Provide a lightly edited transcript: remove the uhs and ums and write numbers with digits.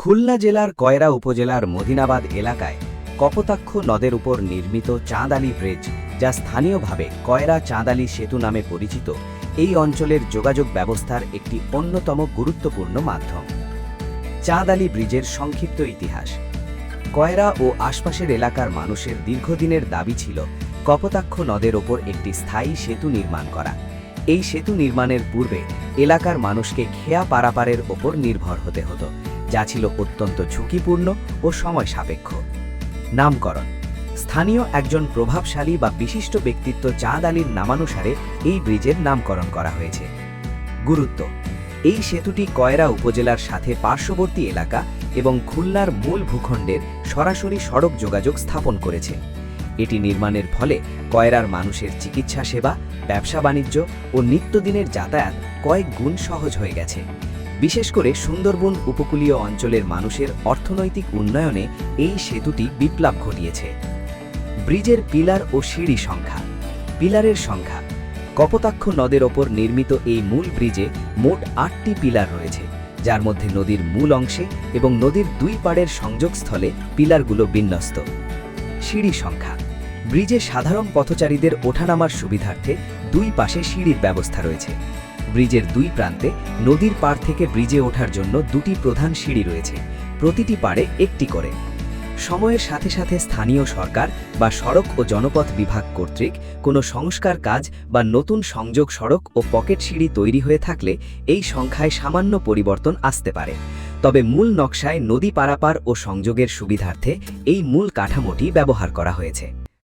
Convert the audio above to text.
খুলনা জেলার কয়রা উপজেলার মদিনাবাদ এলাকায় কপোতাক্ষ নদের উপর নির্মিত চাঁদালি ব্রিজ, যা স্থানীয়ভাবে কয়রা চাঁদালি সেতু নামে পরিচিত, এই অঞ্চলের যোগাযোগ ব্যবস্থার একটি অন্যতম গুরুত্বপূর্ণ মাধ্যম। চাঁদালি ব্রিজের সংক্ষিপ্ত ইতিহাস। কয়রা ও আশপাশের এলাকার মানুষের দীর্ঘদিনের দাবি ছিল কপোতাক্ষ নদের ওপর একটি স্থায়ী সেতু নির্মাণ করা। এই সেতু নির্মাণের পূর্বে এলাকার মানুষকে খেয়া পারাপারের ওপর নির্ভর হতে হতো, যা ছিল অত্যন্ত ঝুঁকিপূর্ণ ও সময় সাপেক্ষ। নামকরণ: স্থানীয় একজন প্রভাবশালী বা বিশিষ্ট ব্যক্তিত্ব চাঁদ আলীর নামানুসারে এই ব্রিজের নামকরণ করা হয়েছে। গুরুত্ব: এই সেতুটি কয়রা উপজেলার সাথে পার্শ্ববর্তী এলাকা এবং খুলনার মূল ভূখণ্ডের সরাসরি সড়ক যোগাযোগ স্থাপন করেছে। এটি নির্মাণের ফলে কয়রার মানুষের চিকিৎসা সেবা, ব্যবসা বাণিজ্য ও নিত্যদিনের যাতায়াত কয়েক গুণ সহজ হয়ে গেছে। বিশেষ করে সুন্দরবন উপকূলীয় অঞ্চলের মানুষের অর্থনৈতিক উন্নয়নে এই সেতুটি বিপ্লব ঘটিয়েছে। ব্রিজের পিলার ও সিঁড়ি সংখ্যা। পিলারের সংখ্যা: কপোতাক্ষ নদের ওপর নির্মিত এই মূল ব্রিজে মোট ৮টি পিলার রয়েছে, যার মধ্যে নদীর মূল অংশে এবং নদীর দুই পাড়ের সংযোগস্থলে পিলারগুলো বিন্যস্ত। সিঁড়ি সংখ্যা: ব্রিজে সাধারণ পথচারীদের ওঠানামার সুবিধার্থে দুই পাশে সিঁড়ির ব্যবস্থা রয়েছে। ব্রিজের দুই প্রান্তে নদীর পাড় থেকে ব্রিজে ওঠার জন্য দুটি প্রধান সিঁড়ি রয়েছে, প্রতিটি পাড়ে একটি করে। সময়ের সাথে সাথে স্থানীয় সরকার বা সড়ক ও জনপথ বিভাগ কর্তৃক কোনো সংস্কার কাজ বা নতুন সংযোগ সড়ক ও পকেট সিঁড়ি তৈরি হয়ে থাকলে এই সংখ্যায় সামান্য পরিবর্তন আসতে পারে, তবে মূল নকশায় নদী পারাপার ও সংযোগের সুবিধার্থে এই মূল কাঠামোটি ব্যবহার করা হয়েছে।